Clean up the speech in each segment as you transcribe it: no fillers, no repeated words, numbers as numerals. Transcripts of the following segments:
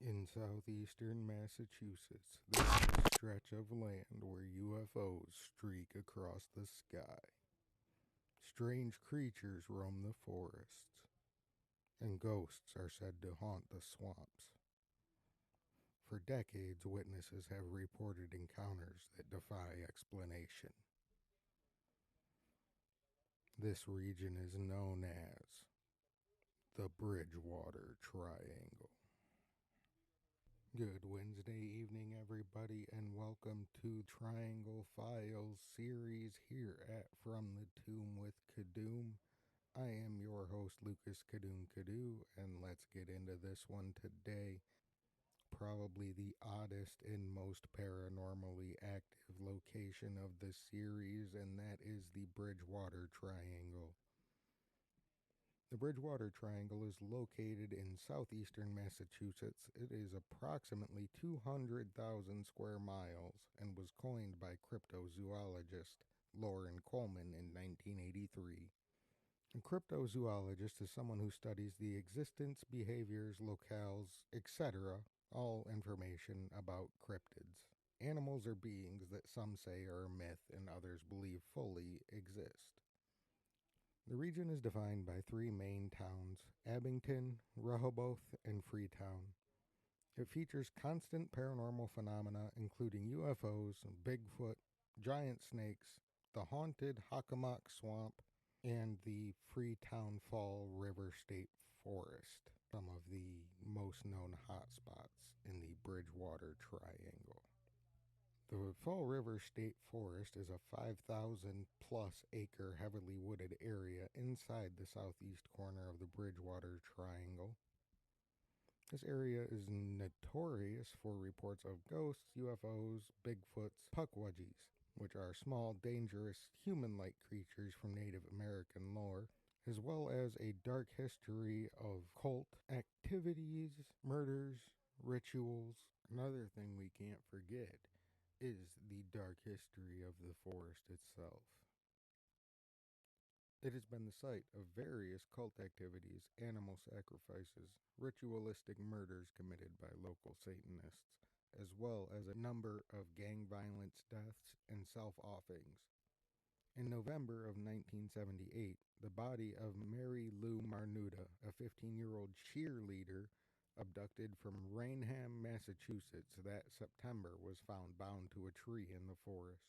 In southeastern Massachusetts, there is a stretch of land where UFOs streak across the sky. Strange creatures roam the forests, and ghosts are said to haunt the swamps. For decades, witnesses have reported encounters that defy explanation. This region is known as the Bridgewater Triangle. Good Wednesday evening, everybody, and welcome to Triangle Files series here at From the Tomb with Cadoom. I am your host, Lucas Cadoom Cadoo, and let's get into this one today. Probably the oddest and most paranormally active location of the series, and that is the Bridgewater Triangle. The Bridgewater Triangle is located in southeastern Massachusetts. It is approximately 200,000 square miles and was coined by cryptozoologist Loren Coleman in 1983. A cryptozoologist is someone who studies the existence, behaviors, locales, etc., all information about cryptids, animals or beings that some say are a myth and others believe fully exist. The region is defined by three main towns: Abington, Rehoboth, and Freetown. It features constant paranormal phenomena including UFOs, Bigfoot, giant snakes, the haunted Hockomock swamp, and the Freetown Fall River State Forest, some of the most known hotspots in the Bridgewater Triangle. The Fall River State Forest is a 5,000 plus acre heavily wooded area inside the southeast corner of the Bridgewater Triangle. This area is notorious for reports of ghosts, UFOs, Bigfoots, puckwudgies, which are small, dangerous, human-like creatures from Native American lore, as well as a dark history of cult activities, murders, rituals. Another thing we can't forget is the dark history of the forest itself. It has been the site of various cult activities, animal sacrifices, ritualistic murders committed by local Satanists, as well as a number of gang violence deaths and self-offings. In November of 1978, the body of Mary Lou Marnuda, a 15-year-old cheerleader abducted from Raynham, Massachusetts, that September, was found bound to a tree in the forest.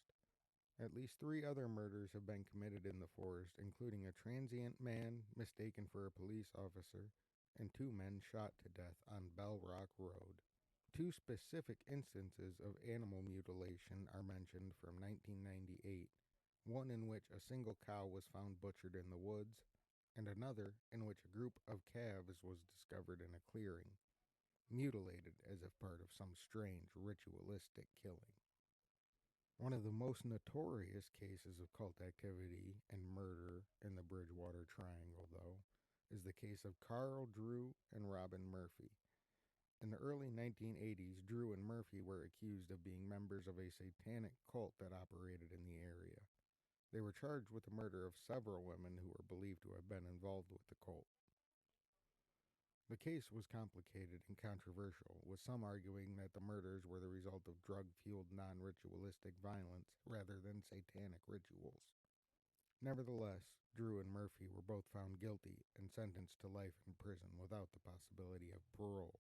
At least 3 other murders have been committed in the forest, including a transient man mistaken for a police officer and 2 men shot to death on Bell Rock Road. 2 specific instances of animal mutilation are mentioned from 1998, one in which a single cow was found butchered in the woods, and another in which a group of calves was discovered in a clearing, mutilated as if part of some strange ritualistic killing. One of the most notorious cases of cult activity and murder in the Bridgewater Triangle, though, is the case of Carl Drew and Robin Murphy. In the early 1980s, Drew and Murphy were accused of being members of a satanic cult that operated in the area. They were charged with the murder of several women who were believed to have been involved with the cult. The case was complicated and controversial, with some arguing that the murders were the result of drug-fueled non-ritualistic violence rather than satanic rituals. Nevertheless, Drew and Murphy were both found guilty and sentenced to life in prison without the possibility of parole.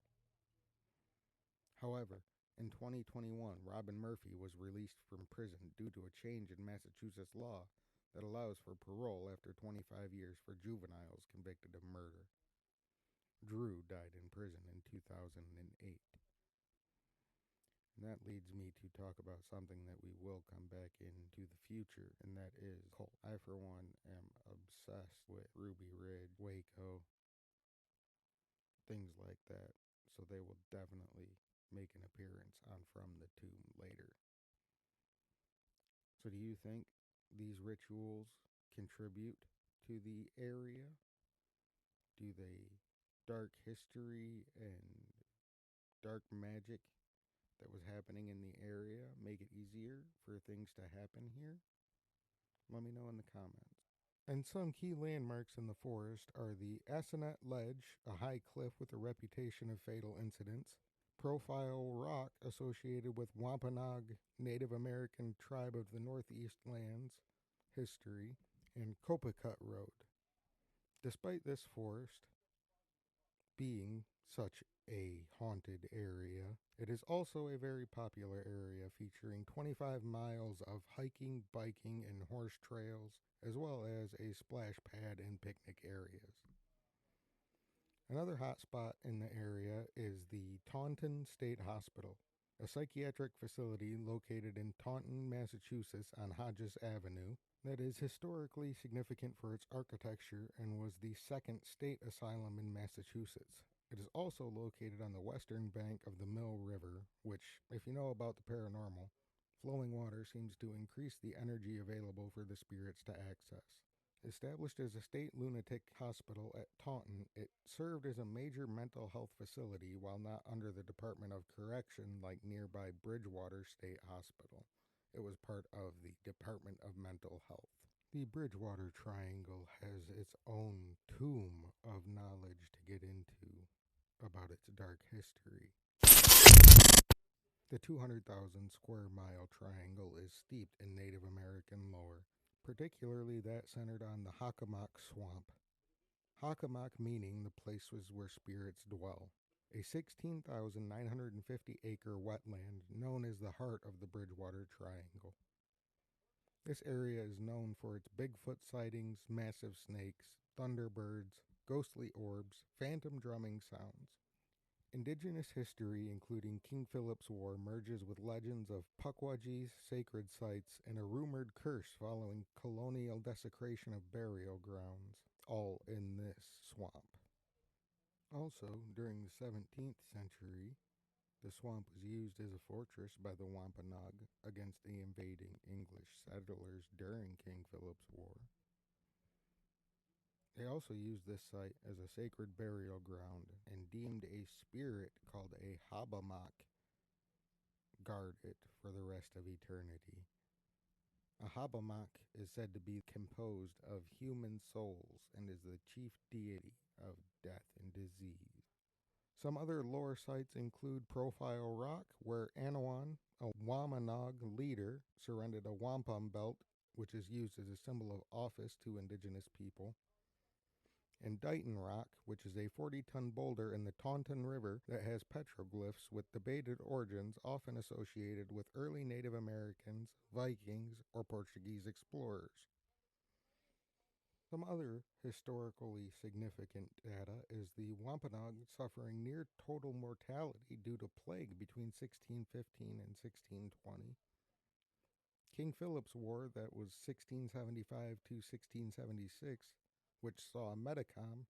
However, in 2021, Robin Murphy was released from prison due to a change in Massachusetts law that allows for parole after 25 years for juveniles convicted of murder. Drew died in prison in 2008. And that leads me to talk about something that we will come back into the future, and that is cult. I, for one, am obsessed with Ruby Ridge, Waco, things like that. So they will definitely make an appearance on From the Tomb later. So do you think these rituals contribute to the area? Do they dark history and dark magic that was happening in the area make it easier for things to happen here? Let me know in the comments. And some key landmarks in the forest are the Assinet Ledge, a high cliff with a reputation of fatal incidents, Profile rock associated with Wampanoag Native American tribe of the Northeast lands history, and Copacut Road. Despite this forest being such a haunted area, it is also a very popular area featuring 25 miles of hiking, biking, and horse trails, as well as a splash pad and picnic areas. Another hotspot in the area is the Taunton State Hospital, a psychiatric facility located in Taunton, Massachusetts on Hodges Avenue that is historically significant for its architecture and was the second state asylum in Massachusetts. It is also located on the western bank of the Mill River, which, if you know about the paranormal, flowing water seems to increase the energy available for the spirits to access. Established as a state lunatic hospital at Taunton, it served as a major mental health facility while not under the Department of Correction like nearby Bridgewater State Hospital. It was part of the Department of Mental Health. The Bridgewater Triangle has its own tomb of knowledge to get into about its dark history. The 200,000 square mile triangle is steeped in Native American lore, particularly that centered on the Hockomock swamp. Hockomock meaning the places where spirits dwell, a 16,950 acre wetland known as the heart of the Bridgewater Triangle. This area is known for its Bigfoot sightings, massive snakes, thunderbirds, ghostly orbs, phantom drumming sounds. Indigenous history, including King Philip's War, merges with legends of Pukwudgies, sacred sites, and a rumored curse following colonial desecration of burial grounds, all in this swamp. Also, during the 17th century, the swamp was used as a fortress by the Wampanoag against the invading English settlers during King Philip's War. They also used this site as a sacred burial ground and deemed a spirit called a Hockomock guard it for the rest of eternity. A Hockomock is said to be composed of human souls and is the chief deity of death and disease. Some other lore sites include Profile Rock, where Anawan, a Wampanoag leader, surrendered a wampum belt, which is used as a symbol of office to indigenous people, and Dighton Rock, which is a 40-ton boulder in the Taunton River that has petroglyphs with debated origins often associated with early Native Americans, Vikings, or Portuguese explorers. Some other historically significant data is the Wampanoag suffering near total mortality due to plague between 1615 and 1620. King Philip's War, that was 1675 to 1676, which saw Metacom,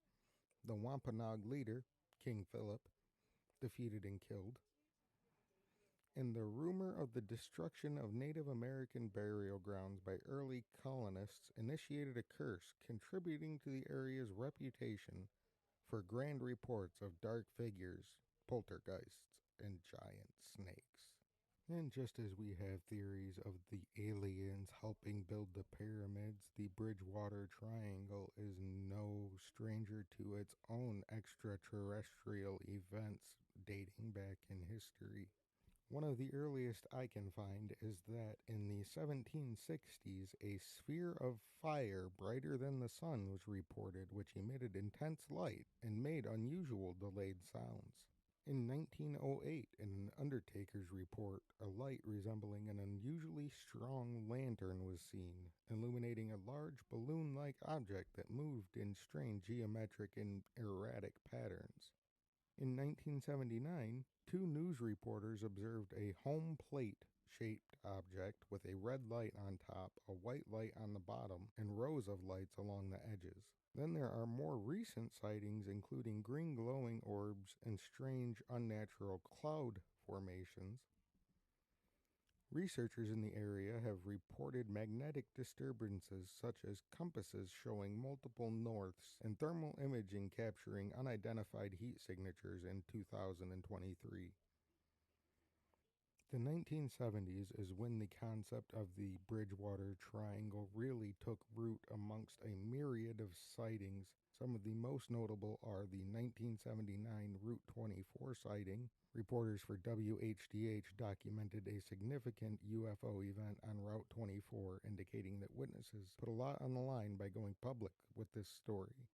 the Wampanoag leader, King Philip, defeated and killed. And the rumor of the destruction of Native American burial grounds by early colonists initiated a curse, contributing to the area's reputation for grand reports of dark figures, poltergeists, and giant snakes. And just as we have theories of the aliens helping build the pyramids, the Bridgewater Triangle is no stranger to its own extraterrestrial events dating back in history. One of the earliest I can find is that in the 1760s, a sphere of fire brighter than the sun was reported, which emitted intense light and made unusual delayed sounds. In 1908, in an undertaker's report, a light resembling an unusually strong lantern was seen, illuminating a large balloon-like object that moved in strange geometric and erratic patterns. In 1979, two news reporters observed a home plate-shaped object with a red light on top, a white light on the bottom, and rows of lights along the edges. Then there are more recent sightings including green glowing orbs and strange unnatural cloud formations. Researchers in the area have reported magnetic disturbances such as compasses showing multiple norths and thermal imaging capturing unidentified heat signatures in 2023. The 1970s is when the concept of the Bridgewater Triangle really took root amongst a myriad of sightings. Some of the most notable are the 1979 Route 24 sighting. Reporters for WHDH documented a significant UFO event on Route 24, indicating that witnesses put a lot on the line by going public with this story.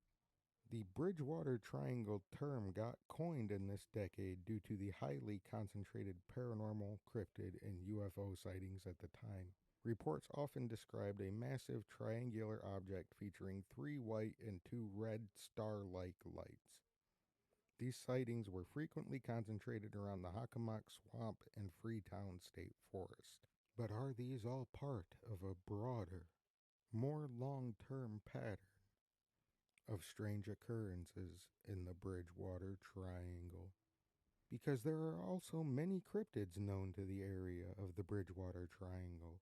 The Bridgewater Triangle term got coined in this decade due to the highly concentrated paranormal, cryptid, and UFO sightings at the time. Reports often described a massive triangular object featuring 3 white and 2 red star-like lights. These sightings were frequently concentrated around the Hockomock Swamp and Freetown State Forest. But are these all part of a broader, more long-term pattern of strange occurrences in the Bridgewater Triangle? Because there are also many cryptids known to the area of the Bridgewater Triangle.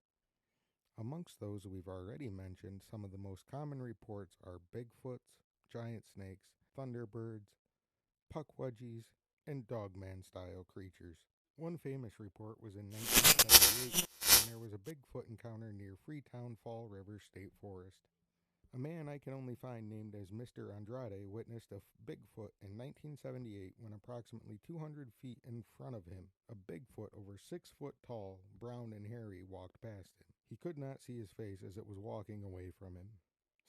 Amongst those we've already mentioned, some of the most common reports are Bigfoots, giant snakes, thunderbirds, puckwudgies, and dogman-style creatures. One famous report was in 1978, when there was a Bigfoot encounter near Freetown Fall River State Forest. A man I can only find named as Mr. Andrade witnessed a Bigfoot in 1978 when approximately 200 feet in front of him, a Bigfoot over 6 foot tall, brown and hairy, walked past him. He could not see his face as it was walking away from him.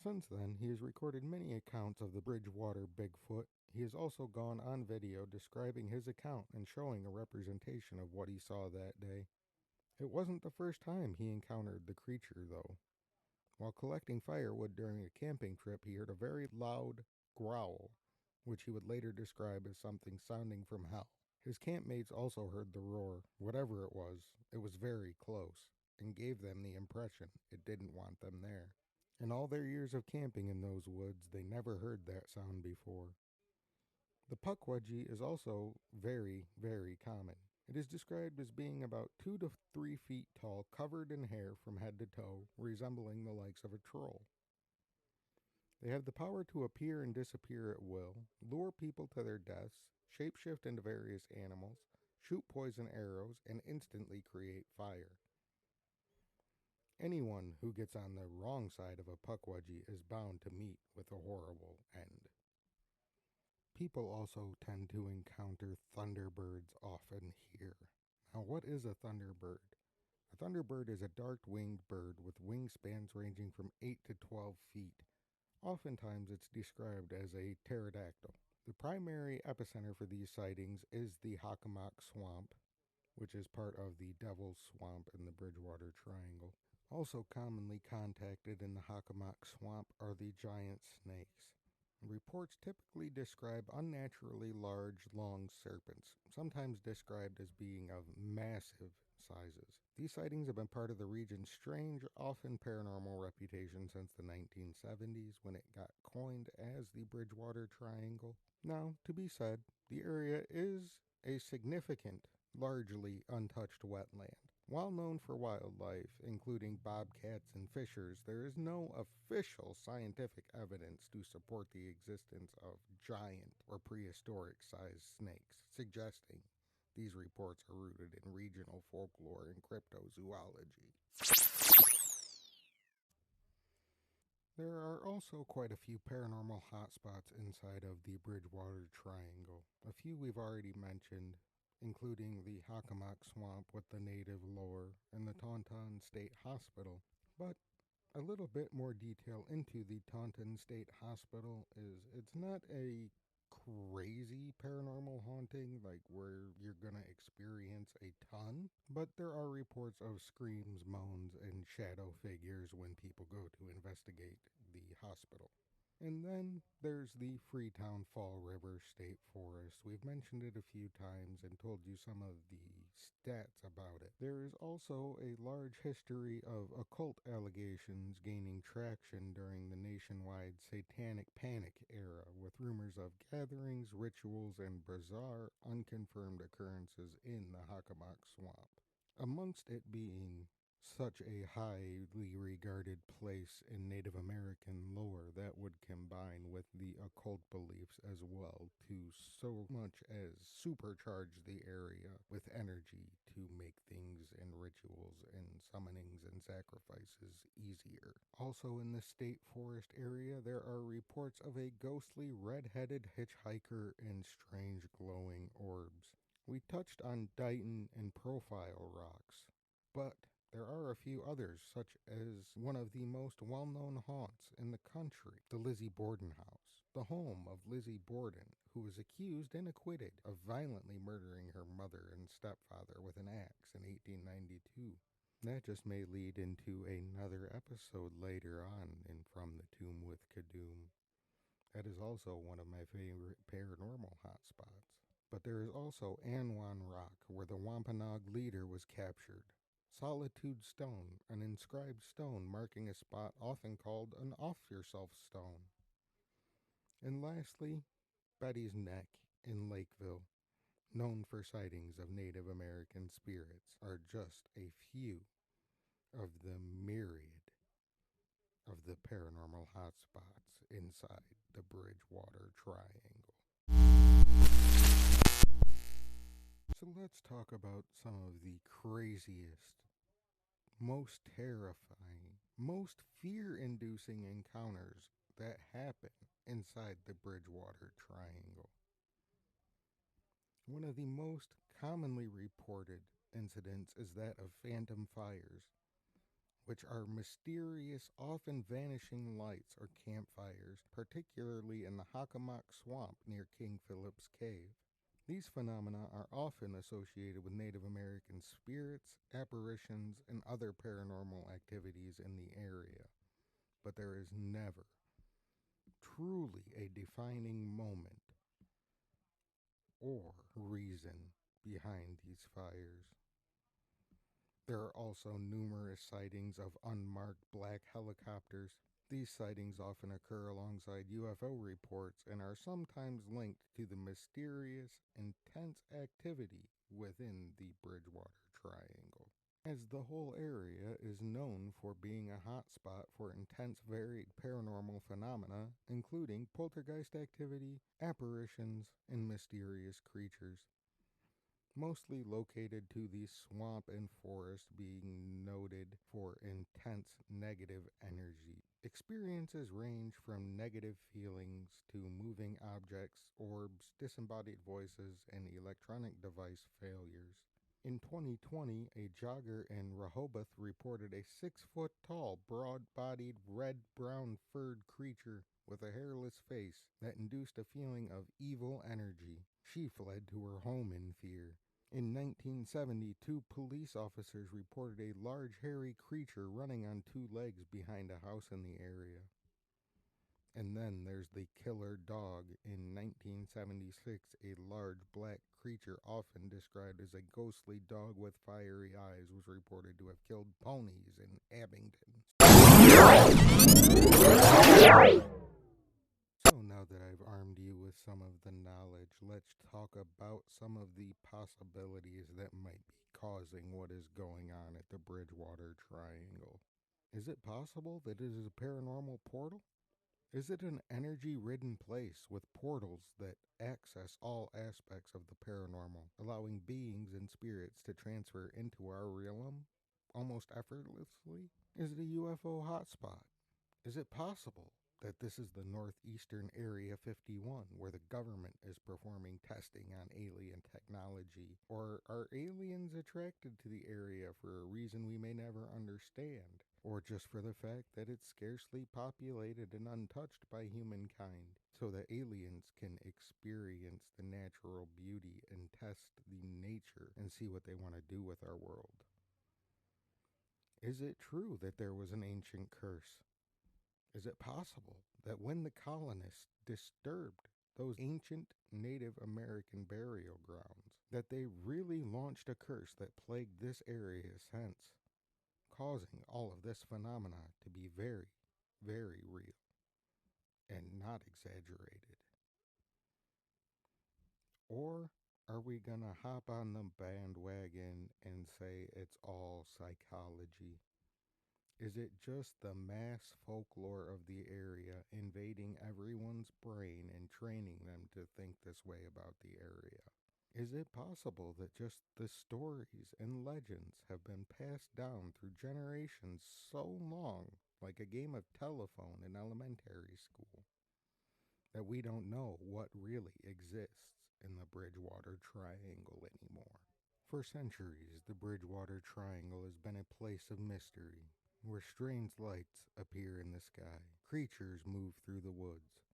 Since then, he has recorded many accounts of the Bridgewater Bigfoot. He has also gone on video describing his account and showing a representation of what he saw that day. It wasn't the first time he encountered the creature, though. While collecting firewood during a camping trip, he heard a very loud growl, which he would later describe as something sounding from hell. His campmates also heard the roar. Whatever it was very close, and gave them the impression it didn't want them there. In all their years of camping in those woods, they never heard that sound before. The puckwudgie is also very, very common. It is described as being about 2 to 3 feet tall, covered in hair from head to toe, resembling the likes of a troll. They have the power to appear and disappear at will, lure people to their deaths, shapeshift into various animals, shoot poison arrows, and instantly create fire. Anyone who gets on the wrong side of a puckwudgie is bound to meet with a horrible end. People also tend to encounter thunderbirds often here. Now, what is a thunderbird? A thunderbird is a dark-winged bird with wingspans ranging from 8 to 12 feet. Oftentimes, it's described as a pterodactyl. The primary epicenter for these sightings is the Hockomock Swamp, which is part of the Devil's Swamp in the Bridgewater Triangle. Also commonly contacted in the Hockomock Swamp are the giant snakes. Reports typically describe unnaturally large, long serpents, sometimes described as being of massive sizes. These sightings have been part of the region's strange, often paranormal reputation since the 1970s, when it got coined as the Bridgewater Triangle. Now, to be said, the area is a significant, largely untouched wetland. While known for wildlife, including bobcats and fishers, there is no official scientific evidence to support the existence of giant or prehistoric-sized snakes, suggesting these reports are rooted in regional folklore and cryptozoology. There are also quite a few paranormal hotspots inside of the Bridgewater Triangle. A few we've already mentioned, including the Hockomock Swamp with the native lore and the Taunton State Hospital. But a little bit more detail into the Taunton State Hospital is it's not a crazy paranormal haunting like where you're gonna experience a ton, but there are reports of screams, moans, and shadow figures when people go to investigate the hospital. And then there's the Freetown Fall River State Forest. We've mentioned it a few times and told you some of the stats about it. There is also a large history of occult allegations gaining traction during the nationwide satanic panic era, with rumors of gatherings, rituals, and bizarre, unconfirmed occurrences in the Hockomock Swamp. Amongst it being such a highly regarded place in Native American lore that would combine with the occult beliefs as well to so much as supercharge the area with energy to make things and rituals and summonings and sacrifices easier. Also in the state forest area, there are reports of a ghostly red-headed hitchhiker and strange glowing orbs. We touched on Dighton and Profile rocks, but there are a few others, such as one of the most well-known haunts in the country, the Lizzie Borden house, the home of Lizzie Borden, who was accused and acquitted of violently murdering her mother and stepfather with an axe in 1892. That just may lead into another episode later on in From the Tomb with Cadoom. That is also one of my favorite paranormal hotspots. But there is also Anwan Rock, where the Wampanoag leader was captured. Solitude Stone, an inscribed stone marking a spot often called an off-yourself stone. And lastly, Betty's Neck in Lakeville, known for sightings of Native American spirits, are just a few of the myriad of the paranormal hotspots inside the Bridgewater Triangle. So let's talk about some of the craziest, most terrifying, most fear-inducing encounters that happen inside the Bridgewater Triangle. One of the most commonly reported incidents is that of phantom fires, which are mysterious, often vanishing lights or campfires, particularly in the Hockomock swamp near King Philip's Cave. These phenomena are often associated with Native American spirits, apparitions, and other paranormal activities in the area, but there is never truly a defining moment or reason behind these fires. There are also numerous sightings of unmarked black helicopters. These sightings often occur alongside UFO reports and are sometimes linked to the mysterious, intense activity within the Bridgewater Triangle, as the whole area is known for being a hotspot for intense varied paranormal phenomena, including poltergeist activity, apparitions, and mysterious creatures. Mostly located to the swamp and forest, being noted for intense negative energy. Experiences range from negative feelings to moving objects, orbs, disembodied voices, and electronic device failures. In 2020, a jogger in Rehoboth reported a 6-foot tall, broad-bodied, red-brown furred creature with a hairless face that induced a feeling of evil energy. She fled to her home in fear. In 1970, 2 police officers reported a large hairy creature running on 2 legs behind a house in the area. And then there's the killer dog. In 1976, a large black creature, often described as a ghostly dog with fiery eyes, was reported to have killed ponies in Abingdon. So now that I've armed you with some of the knowledge, let's talk about some of the possibilities that might be causing what is going on at the Bridgewater Triangle. Is it possible that it is a paranormal portal? Is it an energy-ridden place with portals that access all aspects of the paranormal, allowing beings and spirits to transfer into our realm almost effortlessly? Is it a UFO hotspot? Is it possible that this is the northeastern Area 51, where the government is performing testing on alien technology? Or are aliens attracted to the area for a reason we may never understand? Or just for the fact that it's scarcely populated and untouched by humankind, so that aliens can experience the natural beauty and test the nature and see what they want to do with our world? Is it true that there was an ancient curse? Is it possible that when the colonists disturbed those ancient Native American burial grounds, that they really launched a curse that plagued this area since, causing all of this phenomena to be very, very real and not exaggerated? Or Are we gonna hop on the bandwagon and say it's all psychology? Is it just the mass folklore of the area invading everyone's brain and training them to think this way about the area? Is it possible that just the stories and legends have been passed down through generations so long, like a game of telephone in elementary school, that we don't know what really exists in the Bridgewater Triangle anymore? For centuries, the Bridgewater Triangle has been a place of mystery, where strange lights appear in the sky, creatures move through the woods,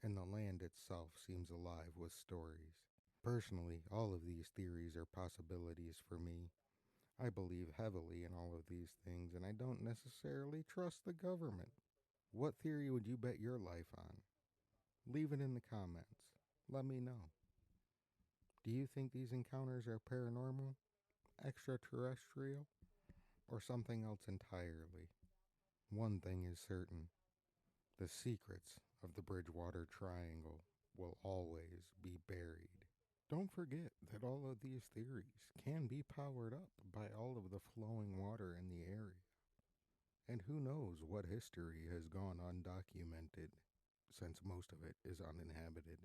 and the land itself seems alive with stories. Personally, all of these theories are possibilities for me. I believe heavily in all of these things, and I don't necessarily trust the government. What theory would you bet your life on? Leave it in the comments. Let me know. Do you think these encounters are paranormal, extraterrestrial, or something else entirely? One thing is certain: the secrets of the Bridgewater Triangle will always be buried. Don't forget that all of these theories can be powered up by all of the flowing water in the area. And who knows what history has gone undocumented, since most of it is uninhabited.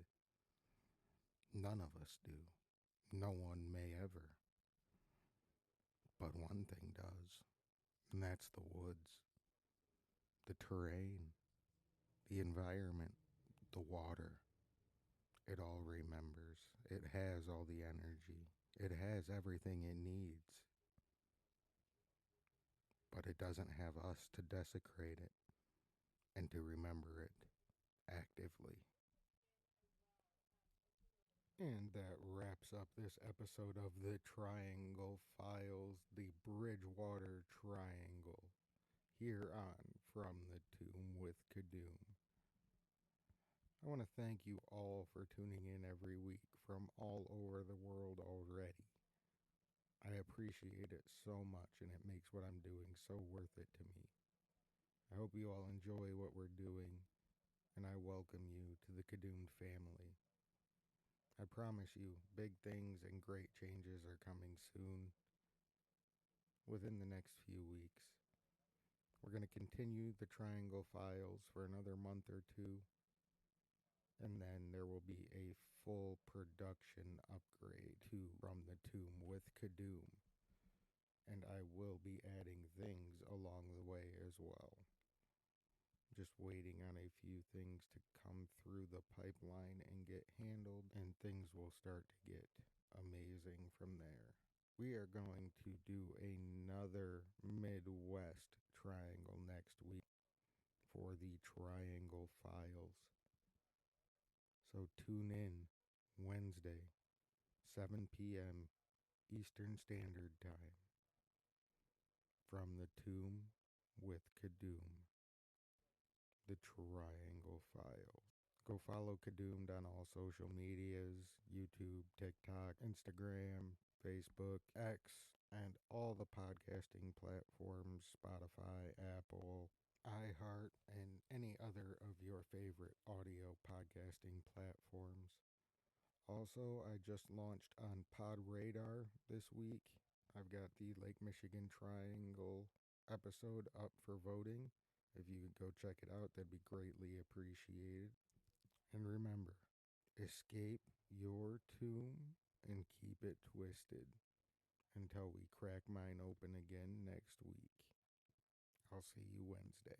None of us do. No one may ever. But one thing does, and that's the woods, the terrain, the environment, the water. It all remembers. It has all the energy. It has everything it needs. But it doesn't have us to desecrate it and to remember it actively. And that wraps up this episode of the Triangle Files, the Bridgewater Triangle, here on From the Tomb with Cadoom. I want to thank you all for tuning in every week from all over the world already. I appreciate it so much, and it makes what I'm doing so worth it to me. I hope you all enjoy what we're doing, and I welcome you to the Cadoom family. I promise you, big things and great changes are coming soon, within the next few weeks. We're going to continue the Triangle Files for another month or two, and then there will be a full production upgrade to From the Tomb with Cadoom, and I will be adding things along the way as well. Just waiting on a few things to come through the pipeline and get handled, and things will start to get amazing from there. We are going to do another Midwest Triangle next week for the Triangle Files. So tune in Wednesday, 7 p.m. Eastern Standard Time, From the Tomb with Cadoom, the Triangle Files. Go follow Cadoom on all social medias: YouTube, TikTok, Instagram, Facebook, X, and all the podcasting platforms: Spotify, Apple, iHeart, and any other of your favorite audio podcasting platforms. Also, I just launched on Pod Radar this week. I've got the Lake Michigan Triangle episode up for voting. If you could go check it out, that'd be greatly appreciated. And remember, escape your tomb and keep it twisted until we crack mine open again next week. I'll see you Wednesday.